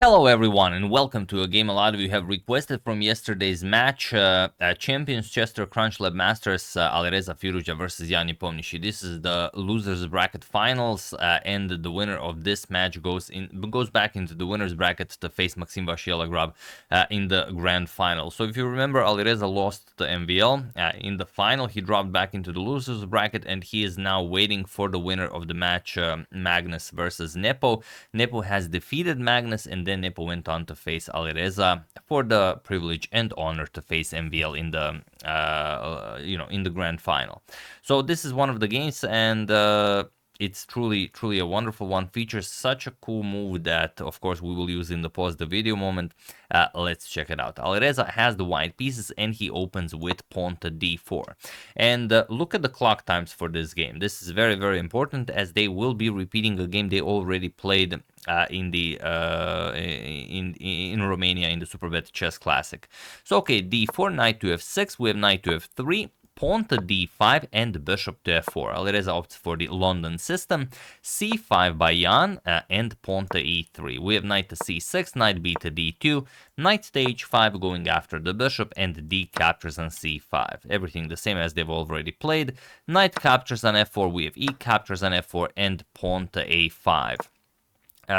Hello everyone and welcome to a game a lot of you have requested from yesterday's match, Champions Chester CrunchLabs Masters, Alireza Firouzja versus Nepomniachtchi. This is the losers bracket finals, and the winner of this match goes back into the winners bracket to face Maxim Vashielagrab in the grand final. So if you remember, Alireza lost the MVL in the final. He dropped back into the losers bracket and he is now waiting for the winner of the match, Magnus versus Nepo. Nepo has defeated Magnus, and then Nepo went on to face Alireza for the privilege and honor to face MVL in the in the grand final. So this is one of the games, and it's truly a wonderful one. Features such a cool move that, of course, we will use in the pause the video moment. Let's check it out. Alireza has the white pieces and he opens with pawn to d4. And look at the clock times for this game. This is very important, as they will be repeating a game they already played in Romania in the Superbet Chess Classic. So okay, d4, knight to f6, we have knight to f3, pawn to d5 and bishop to f4. Alireza opts for the London system. c5 by Jan and pawn to e3. We have knight to c6, knight b to d2, knight to h5 going after the bishop, and d captures on c5. Everything the same as they've already played. Knight captures on f4, we have e captures on f4, and pawn to a5.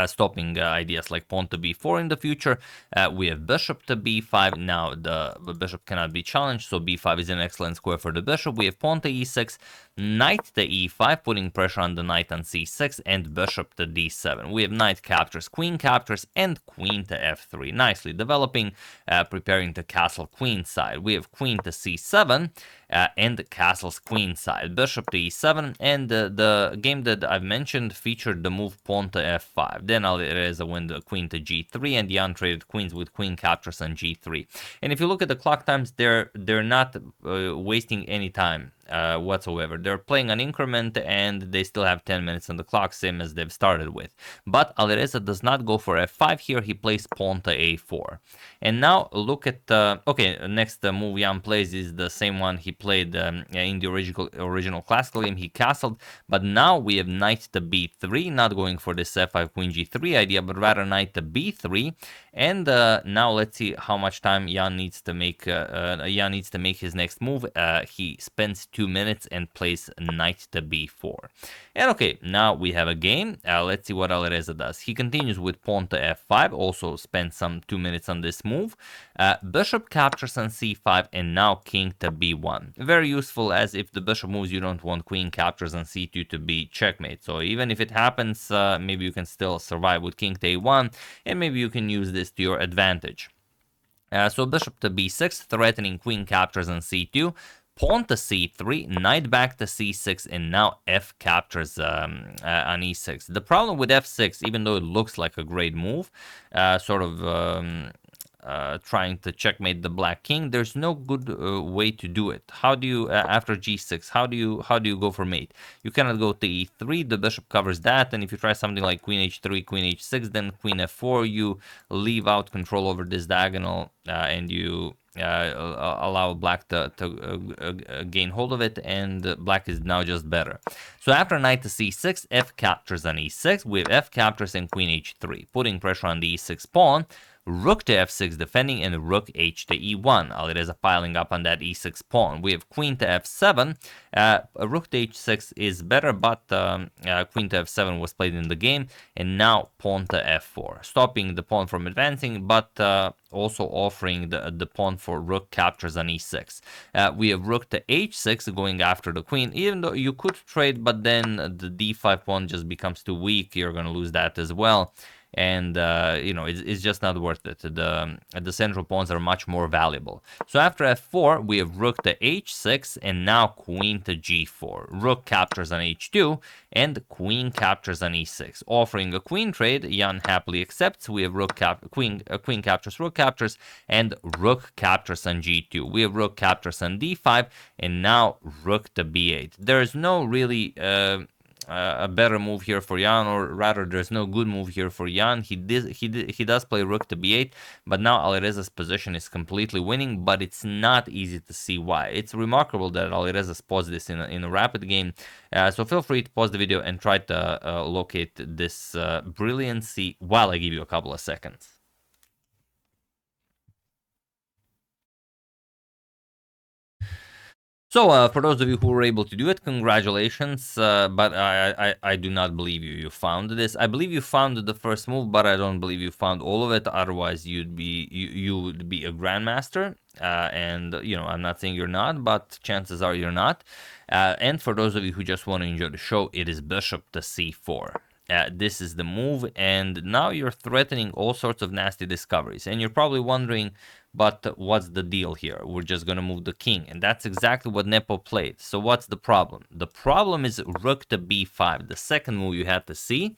Stopping ideas like pawn to b4 in the future. We have bishop to b5. Now the bishop cannot be challenged, so b5 is an excellent square for the bishop. We have pawn to e6, knight to e5, putting pressure on the knight on c6, and bishop to d7. We have knight captures, queen captures, and queen to f3. Nicely developing, preparing to castle queen side. We have queen to c7, and castles queen side. Bishop to e7, and the game that I've mentioned featured the move pawn to f5. Then Alireza went the queen to g3, and Jan traded queens with queen captures on g3. And if you look at the clock times, they're not wasting any time whatsoever. They're playing an increment and they still have 10 minutes on the clock, same as they've started with. But Alireza does not go for f5 here. He plays pawn to a4. And now look at okay, next move Jan plays is the same one he played in the original classical game. He castled, but now we have knight to b3, not going for this f5 queen g3 idea, but rather knight to b3. And now let's see how much time Jan needs to make his next move. He spends 2 minutes and plays knight to b4. And okay, now we have a game. Let's see what Alireza does. He continues with pawn to f5, also spends some 2 minutes on this move. Bishop captures on c5, and now king to b1. Very useful, as if the bishop moves, you don't want queen captures on c2 to be checkmate. So even if it happens, maybe you can still survive with king to a1, and maybe you can use this to your advantage. So bishop to b6, threatening queen captures on c2. Pawn to c3, knight back to c6, and now f captures on e6. The problem with f6, even though it looks like a great move, trying to checkmate the black king, there's no good way to do it. How do you after g6? How do you go for mate? You cannot go to e3. The bishop covers that, and if you try something like queen h3, queen h6, then queen f4, you leave out control over this diagonal, and you allow black to gain hold of it, and black is now just better. So after knight to c6, f captures on e6. We have f captures and queen h3, putting pressure on the e6 pawn. Rook to f6 defending, and rook h to e1. Alireza piling up on that e6 pawn. We have queen to f7. Rook to h6 is better, but queen to f7 was played in the game. And now pawn to f4, stopping the pawn from advancing, but also offering the pawn for rook captures on e6. We have rook to h6 going after the queen, even though you could trade, but then the d5 pawn just becomes too weak. You're going to lose that as well. And it's just not worth it. The central pawns are much more valuable. So after f4, we have rook to h6, and now queen to g4. Rook captures on h2, and queen captures on e6. Offering a queen trade, Jan happily accepts. We have queen captures, rook captures, and rook captures on g2. We have rook captures on d5, and now rook to b8. There is no really a better move here for Jan, or rather there's no good move here for Jan. He does play rook to b8, but now Alireza's position is completely winning, but it's not easy to see why. It's remarkable that Alireza paused this in a rapid game, so feel free to pause the video and try to locate this brilliancy while I give you a couple of seconds. So, for those of you who were able to do it, congratulations. But I do not believe you found this. I believe you found the first move, but I don't believe you found all of it. Otherwise, you would be a grandmaster. And I'm not saying you're not, but chances are you're not. And for those of you who just want to enjoy the show, it is bishop to c4. This is the move, and now you're threatening all sorts of nasty discoveries. And you're probably wondering, but what's the deal here? We're just going to move the king, and that's exactly what Nepo played. So what's the problem? The problem is rook to b5, the second move you had to see,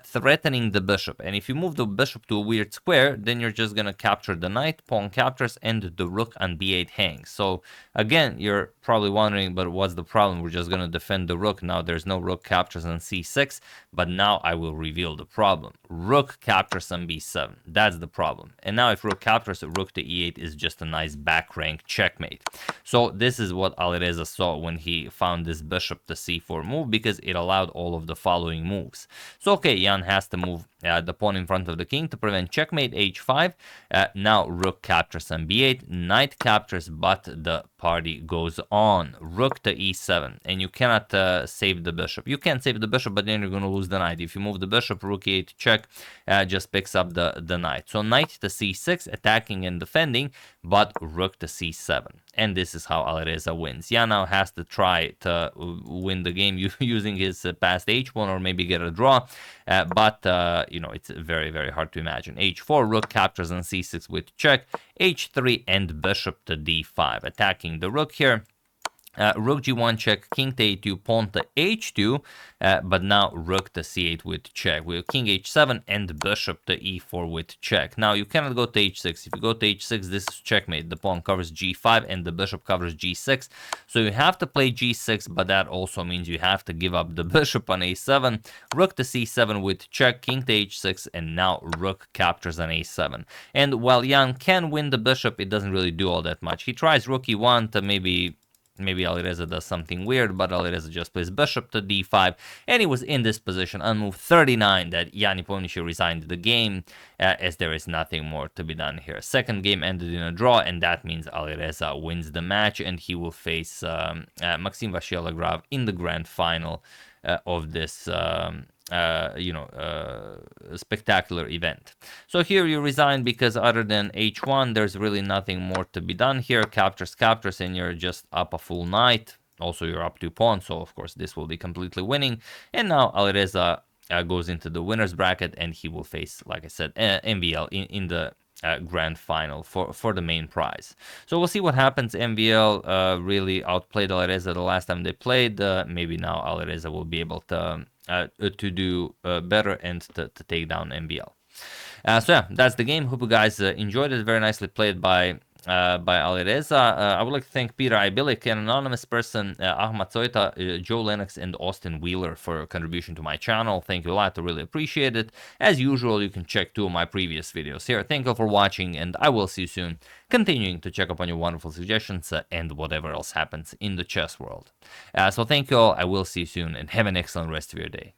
threatening the bishop. And if you move the bishop to a weird square, then you're just going to capture the knight, pawn captures, and the rook on b8 hangs. So again, you're probably wondering, but what's the problem? We're just going to defend the rook. Now there's no rook captures on c6, but now I will reveal the problem. Rook captures on b7. That's the problem. And now if rook captures, rook to e8 is just a nice back rank checkmate. So this is what Alireza saw when he found this bishop to c4 move, because it allowed all of the following moves. So okay, Jan has to move the pawn in front of the king to prevent checkmate, h5. Now rook captures on b8, knight captures, but the party goes on. Rook to e7, and you cannot save the bishop. You can save the bishop, but then you're going to lose the knight. If you move the bishop, rook e8 check just picks up the knight. So knight to c6, attacking and defending, but rook to c7. And this is how Alireza wins. Jan now has to try to win the game using his past h1 or maybe get a draw. But it's very, very hard to imagine. h4, rook captures on c6 with check. h3 and bishop to d5, attacking the rook here. Rook g1 check, king to a2, pawn to h2, but now rook to c8 with check. We have king h7 and bishop to e4 with check. Now you cannot go to h6. If you go to h6, this is checkmate. The pawn covers g5 and the bishop covers g6. So you have to play g6, but that also means you have to give up the bishop on a7. Rook to c7 with check, king to h6, and now rook captures on a7. And while Jan can win the bishop, it doesn't really do all that much. He tries rook e1 to maybe Alireza does something weird, but Alireza just plays bishop to d5, and he was in this position on move 39 that Jan Nepomniachtchi resigned the game, as there is nothing more to be done here. Second game ended in a draw, and that means Alireza wins the match, and he will face Maxim Vachier-Lagrave in the grand final of this spectacular event. So here you resign because other than h1, there's really nothing more to be done here. Captures, and you're just up a full knight. Also, you're up 2 pawns, so of course this will be completely winning. And now Alireza goes into the winner's bracket, and he will face, like I said, MVL in the grand final for the main prize. So we'll see what happens. MVL really outplayed Alireza the last time they played. Maybe now Alireza will be able to do better and to take down MVL. So yeah, that's the game. Hope you guys enjoyed it. Very nicely played by Alireza. I would like to thank Peter Ibilik, an anonymous person, Ahmad Soita, Joe Lennox, and Austin Wheeler for your contribution to my channel. Thank you a lot. I really appreciate it. As usual, you can check 2 of my previous videos here. Thank you for watching, and I will see you soon, continuing to check up on your wonderful suggestions and whatever else happens in the chess world. So thank you all. I will see you soon, and have an excellent rest of your day.